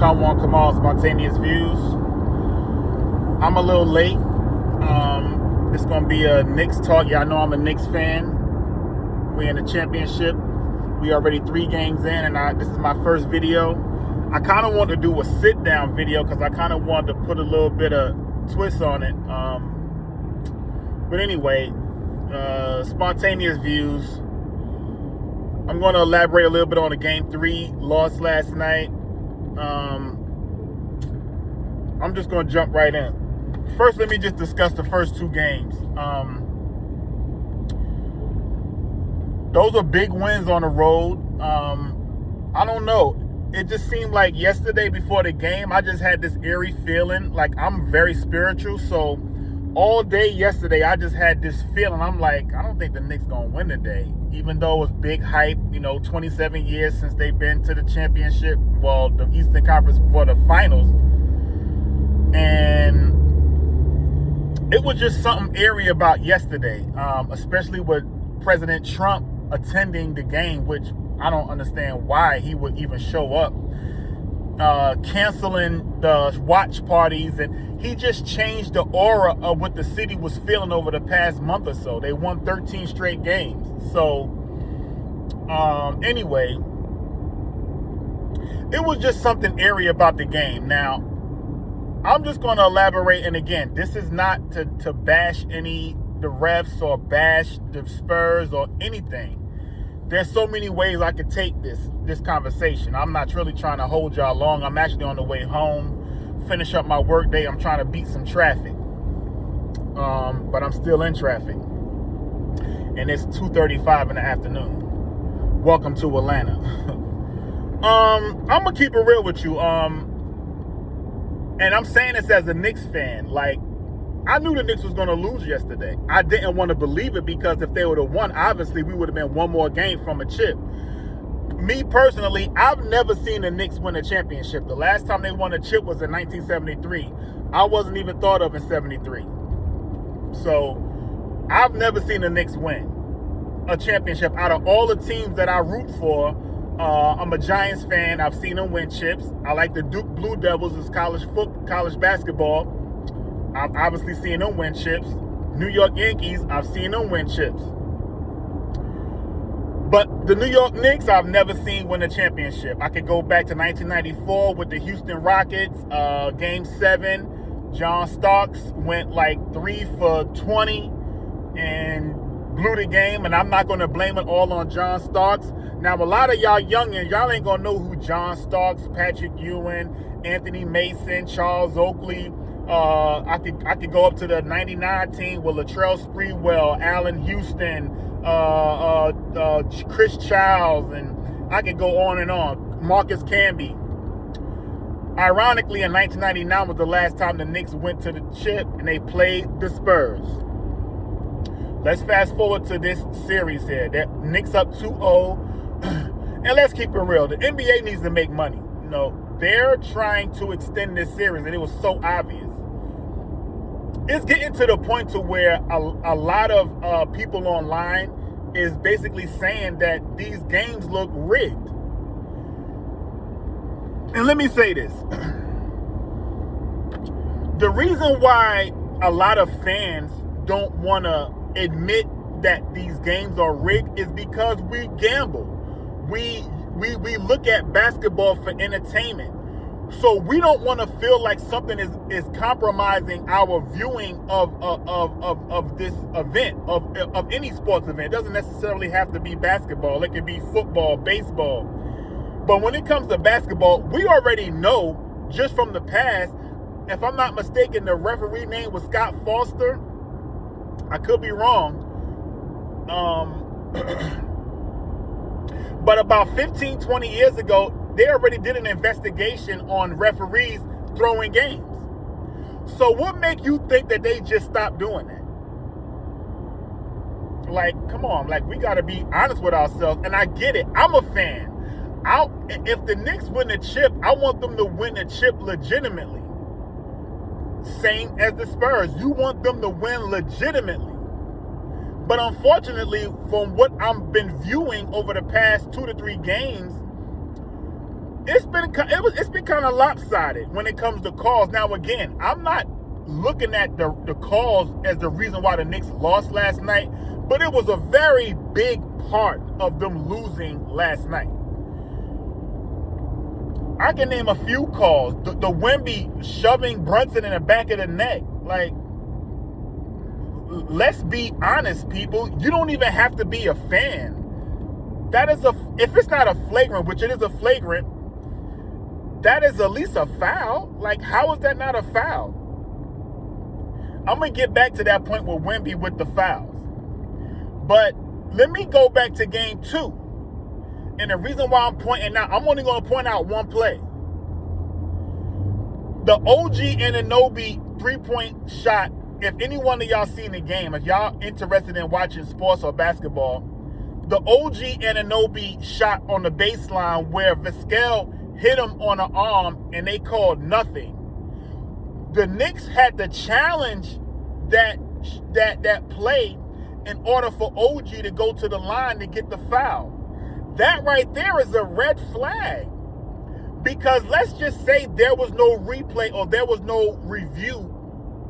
Conwan Kamal, Spontaneous Views. I'm a little late. This is going to be a Knicks talk. Y'all know I'm a Knicks fan. We're in the championship. We already 3 games in, and this is my first video. I kind of wanted to do a sit-down video because I kind of wanted to put a little bit of twist on it. But anyway, Spontaneous Views. I'm going to elaborate a little bit on the Game 3 loss last night. I'm just going to jump right in. First, let me just discuss the first 2 games. Those are big wins on the road. I don't know. It just seemed like yesterday before the game, I just had this eerie feeling. Like, I'm very spiritual, so all day yesterday, I just had this feeling. I'm like, I don't think the Knicks going to win today. Even though it was big hype, 27 years since they've been to the championship, well, the Eastern Conference for the finals. And it was just something eerie about yesterday, especially with President Trump attending the game, which I don't understand why he would even show up. Canceling the watch parties, and he just changed the aura of what the city was feeling over the past month or so. They won 13 straight games. So, anyway, it was just something eerie about the game. Now, I'm just going to elaborate, and again, this is not to bash the refs or bash the Spurs or anything. There's so many ways I could take this conversation. I'm not really trying to hold y'all long. I'm actually on the way home, finish up my work day. I'm trying to beat some traffic, but I'm still in traffic, and it's 2:35 in the afternoon. Welcome to Atlanta. I'm gonna keep it real with you. And I'm saying this as a Knicks fan. Like, I knew the Knicks was going to lose yesterday. I didn't want to believe it because if they would have won, obviously we would have been one more game from a chip. Me personally, I've never seen the Knicks win a championship. The last time they won a chip was in 1973. I wasn't even thought of in 73. So I've never seen the Knicks win a championship. Out of all the teams that I root for, I'm a Giants fan. I've seen them win chips. I like the Duke Blue Devils as college basketball. I've obviously seen them win chips. New York Yankees, I've seen them win chips. But the New York Knicks, I've never seen win a championship. I could go back to 1994 with the Houston Rockets, Game 7. John Starks went like 3 for 20 and blew the game, and I'm not going to blame it all on John Starks. Now, a lot of y'all youngins, y'all ain't going to know who John Starks, Patrick Ewing, Anthony Mason, Charles Oakley. I could go up to the 99 team with Latrell Sprewell, Allen Houston, Chris Childs, and I could go on and on. Marcus Camby. Ironically, in 1999 was the last time the Knicks went to the chip and they played the Spurs. Let's fast forward to this series here. The Knicks up 2-0. And let's keep it real. The NBA needs to make money. They're trying to extend this series, and it was so obvious. It's getting to the point to where a lot of people online is basically saying that these games look rigged. And let me say this. The reason why a lot of fans don't want to admit that these games are rigged is because we gamble. We look at basketball for entertainment. So we don't want to feel like something is compromising our viewing of this event, of any sports event. It doesn't necessarily have to be basketball. It can be football, baseball. But when it comes to basketball, we already know just from the past, if I'm not mistaken, the referee name was Scott Foster. I could be wrong. But about 15, 20 years ago, they already did an investigation on referees throwing games. So what make you think that they just stopped doing that? Like, come on, like, we got to be honest with ourselves. And I get it. I'm a fan. If the Knicks win the chip, I want them to win the chip legitimately. Same as the Spurs. You want them to win legitimately. But unfortunately, from what I've been viewing over the past 2 to 3 games, it's been kind of lopsided when it comes to calls. Now again, I'm not looking at the calls as the reason why the Knicks lost last night, but it was a very big part of them losing last night. I can name a few calls. The Wemby shoving Brunson in the back of the neck. Like, let's be honest, people. You don't even have to be a fan. That is if it's not a flagrant, which it is a flagrant, that is at least a foul. Like, how is that not a foul? I'm going to get back to that point with Wemby with the fouls. But let me go back to game 2. And the reason why I'm pointing out, I'm only going to point out one play. The OG Anunoby 3-point shot, if any one of y'all seen the game, if y'all interested in watching sports or basketball, the OG Anunoby shot on the baseline where Vizquel hit him on the arm and they called nothing. The Knicks had to challenge that play in order for OG to go to the line to get the foul. That right there is a red flag. Because let's just say there was no replay or there was no review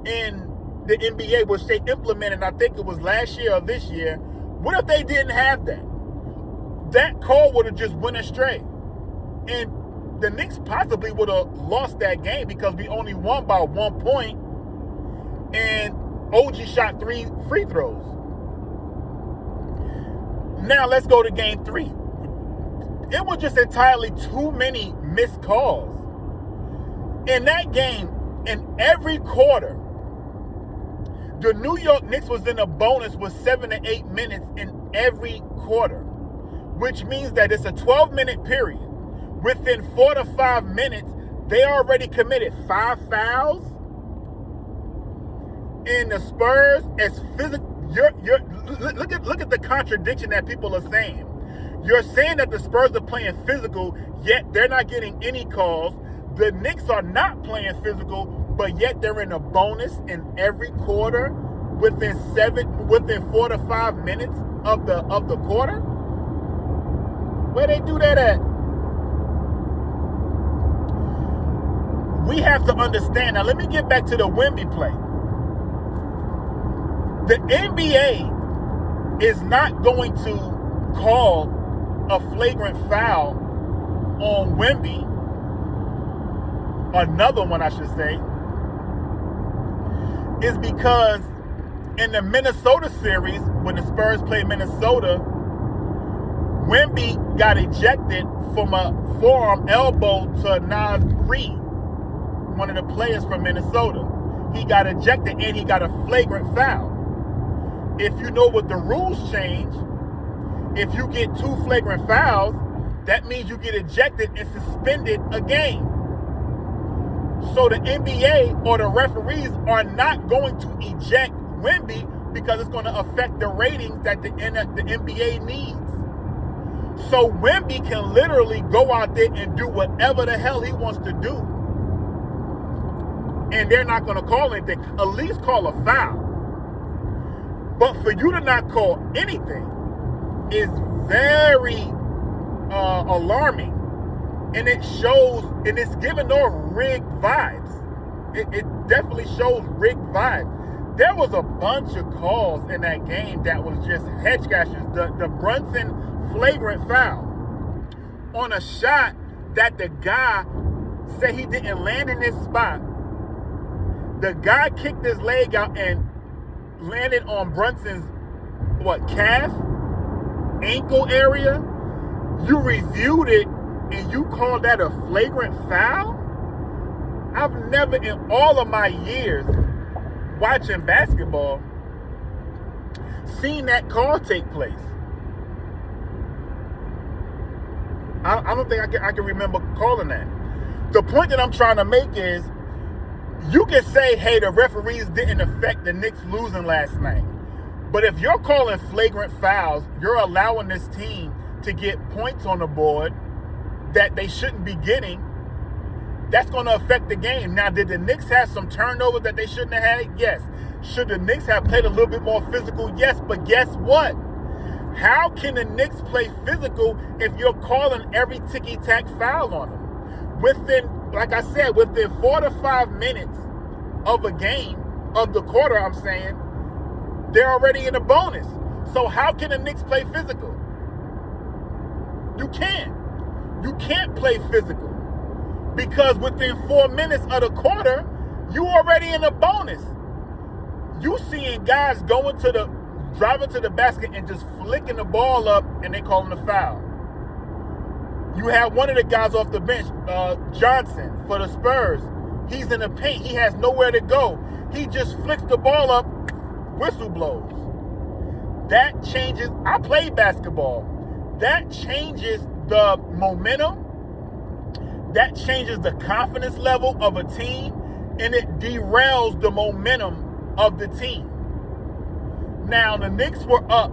in the NBA, which they implemented, I think it was last year or this year. What if they didn't have that? That call would have just went astray. And the Knicks possibly would have lost that game because we only won by 1 point. And OG shot 3 free throws. Now let's go to game 3. It was just entirely too many missed calls. In that game, in every quarter, the New York Knicks was in a bonus with 7 to 8 minutes in every quarter, which means that it's a 12-minute period. Within 4 to 5 minutes, they already committed 5 fouls. And the Spurs, as physical, look at the contradiction that people are saying. You're saying that the Spurs are playing physical, yet they're not getting any calls. The Knicks are not playing physical, but yet they're in a bonus in every quarter within 4 to 5 minutes of the quarter. Where they do that at? We have to understand. Now let me get back to the Wemby play. The NBA is not going to call a flagrant foul on Wemby, another one I should say, is because in the Minnesota series, when the Spurs played Minnesota, Wemby got ejected from a forearm elbow to Naz Reid, one of the players from Minnesota. He got ejected and he got a flagrant foul. If you know what the rules change, if you get 2 flagrant fouls, that means you get ejected and suspended a game. So the NBA or the referees are not going to eject Wemby because it's going to affect the ratings that the NBA needs. So Wemby can literally go out there and do whatever the hell he wants to do. And they're not going to call anything. At least call a foul. But for you to not call anything is very alarming, and it shows, and it's giving off rigged vibes. It definitely shows rigged vibes. There was a bunch of calls in that game that was just head scratchers. The Brunson flagrant foul on a shot that the guy said he didn't land in his spot. The guy kicked his leg out and landed on Brunson's calf, ankle area. You reviewed it and you called that a flagrant foul? I've never in all of my years watching basketball seen that call take place. I don't think I can remember calling that. The point that I'm trying to make is, you can say, hey, the referees didn't affect the Knicks losing last night. But if you're calling flagrant fouls, you're allowing this team to get points on the board that they shouldn't be getting. That's going to affect the game. Now, did the Knicks have some turnovers that they shouldn't have had? Yes. Should the Knicks have played a little bit more physical? Yes. But guess what? How can the Knicks play physical if you're calling every ticky-tack foul on them? like I said, within 4 to 5 minutes of a game, of the quarter, I'm saying, they're already in a bonus. So how can the Knicks play physical? You can't. You can't play physical. Because within 4 minutes of the quarter, you already in a bonus. You seeing guys driving to the basket and just flicking the ball up, and they calling a foul. You have one of the guys off the bench, Johnson, for the Spurs. He's in the paint. He has nowhere to go. He just flicks the ball up, whistle blows. That changes. I played basketball. That changes the momentum. That changes the confidence level of a team, and it derails the momentum of the team. Now, the Knicks were up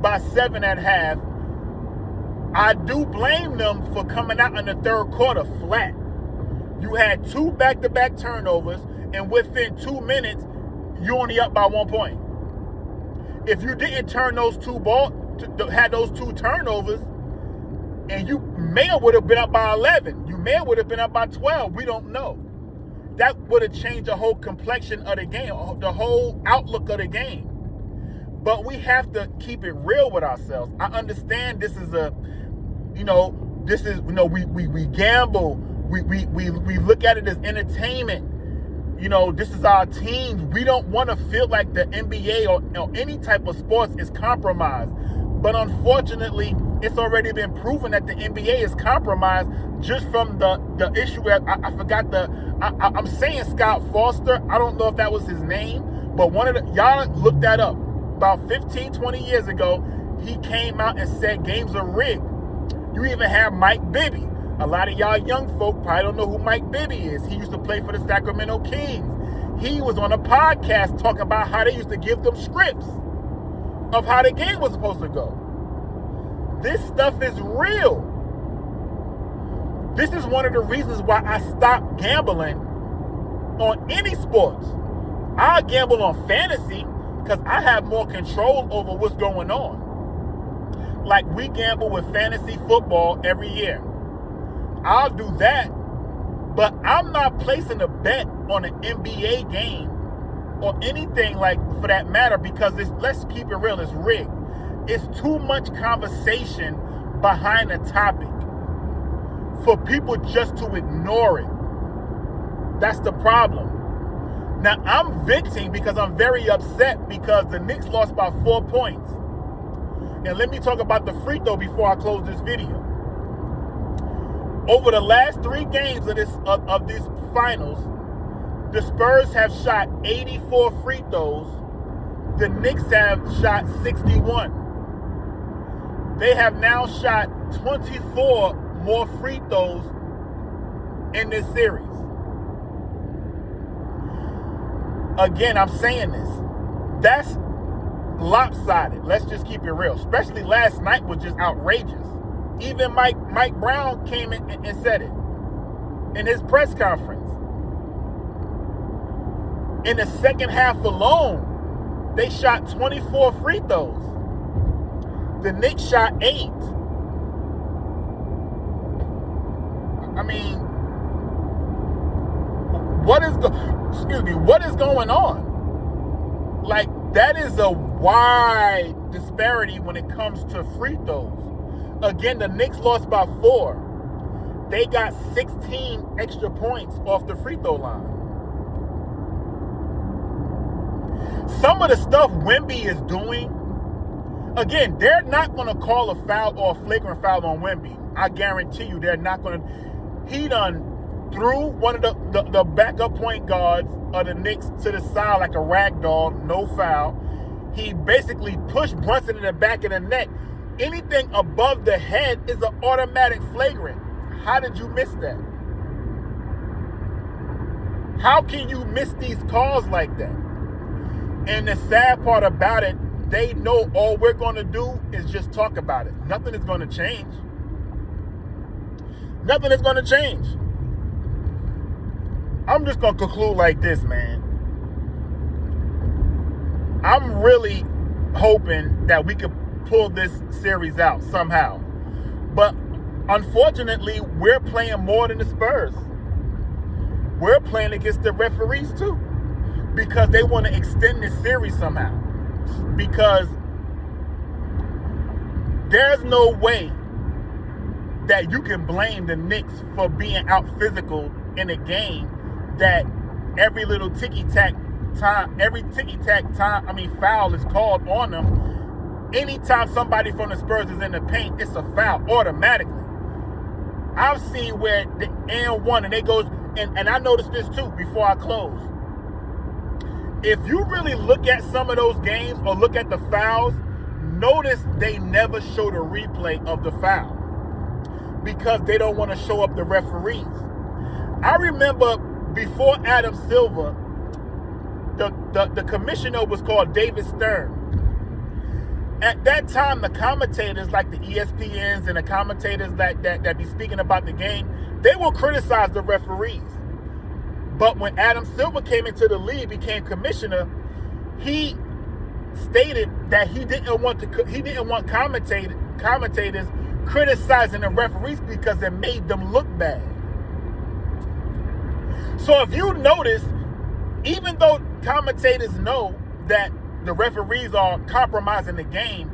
by 7 at half. I do blame them for coming out in the third quarter flat. You had 2 back-to-back turnovers, and within 2 minutes, you only up by 1 point. If you didn't turn those had those 2 turnovers, and you may have would have been up by 11. You may have would have been up by 12. We don't know. That would have changed the whole complexion of the game, the whole outlook of the game. But we have to keep it real with ourselves. I understand this is we gamble. We look at it as entertainment. This is our team. We don't want to feel like the NBA or any type of sports is compromised. But unfortunately, it's already been proven that the NBA is compromised just from the issue. I forgot I'm saying Scott Foster. I don't know if that was his name, but y'all look that up. About 15, 20 years ago, he came out and said games are rigged. You even have Mike Bibby. A lot of y'all young folk probably don't know who Mike Bibby is. He used to play for the Sacramento Kings. He was on a podcast talking about how they used to give them scripts of how the game was supposed to go. This stuff is real. This is one of the reasons why I stopped gambling on any sports. I gamble on fantasy because I have more control over what's going on. Like, we gamble with fantasy football every year. I'll do that, but I'm not placing a bet on an NBA game or anything for that matter, because let's keep it real, it's rigged. It's too much conversation behind the topic for people just to ignore it. That's the problem. Now, I'm venting because I'm very upset because the Knicks lost by 4 points. And let me talk about the free throw before I close this video. Over the last 3 games of these finals, the Spurs have shot 84 free throws. The Knicks have shot 61. They have now shot 24 more free throws in this series. Again, I'm saying this. That's lopsided. Let's just keep it real. Especially last night was just outrageous. Even Mike Brown came in and said it in his press conference. In the second half alone, they shot 24 free throws. The Knicks shot 8. I mean, what is going on? Like, that is a wide disparity when it comes to free throws. Again, the Knicks lost by 4. They got 16 extra points off the free throw line. Some of the stuff Wemby is doing, again, they're not going to call a foul or a flagrant foul on Wemby. I guarantee you they're not going to. He done threw one of the backup point guards of the Knicks to the side like a rag doll, no foul. He basically pushed Brunson in the back of the neck. Anything above the head is an automatic flagrant. How did you miss that? How can you miss these calls like that? And the sad part about it, they know all we're going to do is just talk about it. Nothing is going to change. Nothing is going to change. I'm just going to conclude like this, man. I'm really hoping that we could pull this series out somehow. But unfortunately, we're playing more than the Spurs. We're playing against the referees too, because they want to extend this series somehow. Because there's no way that you can blame the Knicks for being out physical in a game that every little foul is called on them. Anytime somebody from the Spurs is in the paint, it's a foul automatically. I've seen where the and one and they goes, and I noticed this too before I close. If you really look at some of those games or look at the fouls, notice they never show the replay of the foul because they don't want to show up the referees. I remember before Adam Silver, the commissioner was called David Stern. At that time, the commentators like the ESPNs and the commentators that be speaking about the game, they will criticize the referees. But when Adam Silver came into the league, became commissioner, he stated that he didn't want commentators criticizing the referees because it made them look bad. So if you notice, even though commentators know that the referees are compromising the game,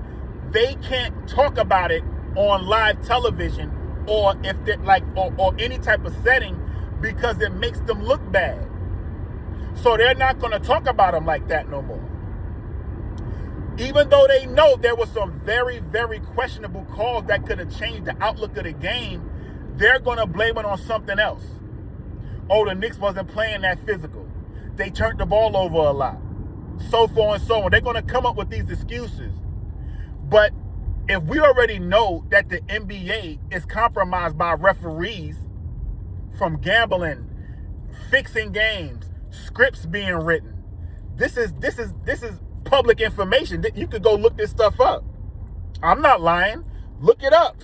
they can't talk about it on live television or if they're or any type of setting because it makes them look bad. So they're not going to talk about them like that no more. Even though they know there were some very, very questionable calls that could have changed the outlook of the game, they're going to blame it on something else. Oh, the Knicks wasn't playing that physical. They turned the ball over a lot. So forth and so on. They're going to come up with these excuses. But if we already know that the NBA is compromised by referees from gambling, fixing games, scripts being written, this is public information. You could go look this stuff up. I'm not lying. Look it up.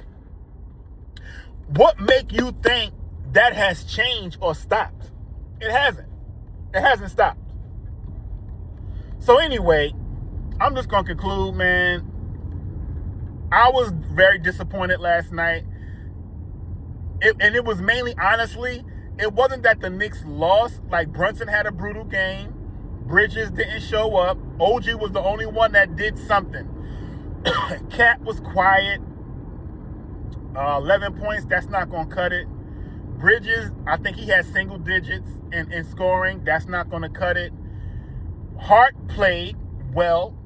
What make you think that has changed or stopped? It hasn't. It hasn't stopped. So anyway, I'm just going to conclude, man. I was very disappointed last night. It was mainly, honestly, it wasn't that the Knicks lost. Like, Brunson had a brutal game. Bridges didn't show up. OG was the only one that did something. Cat was quiet. 11 points, that's not going to cut it. Bridges, I think he had single digits in scoring. That's not going to cut it. Hart played well,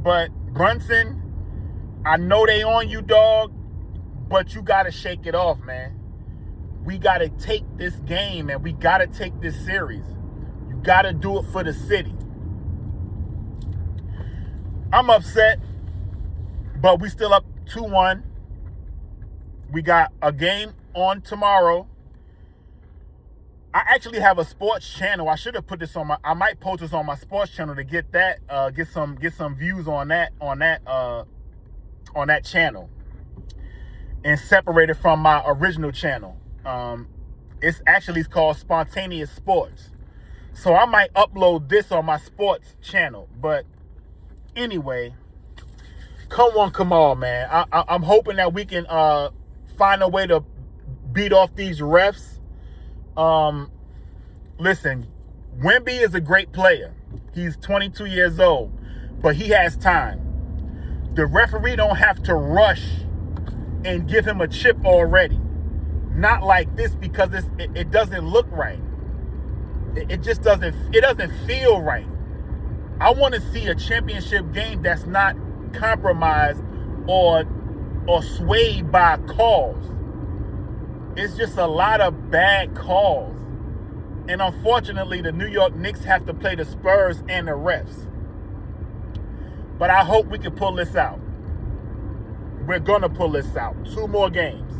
but Brunson, I know they on you, dog, but you got to shake it off, man. We got to take this game, and we got to take this series. You got to do it for the city. I'm upset, but we still up 2-1. We got a game on tomorrow. I actually have a sports channel. I should have put this on I might post this on my sports channel to get that, get some views on that channel, and separate it from my original channel. It's called Spontaneous Sports. So I might upload this on my sports channel. But anyway, come on, man. I'm hoping that we can find a way to beat off these refs. Listen, Wemby is a great player. He's 22 years old, but he has time. The referee don't have to rush and give him a chip already. Not like this, because it doesn't look right. It just doesn't feel right. I want to see a championship game that's not compromised or swayed by calls. It's just a lot of bad calls. And unfortunately, the New York Knicks have to play the Spurs and the refs. But I hope we can pull this out. We're going to pull this out. 2 more games.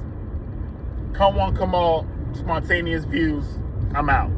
Come on, Spontaneous Views. I'm out.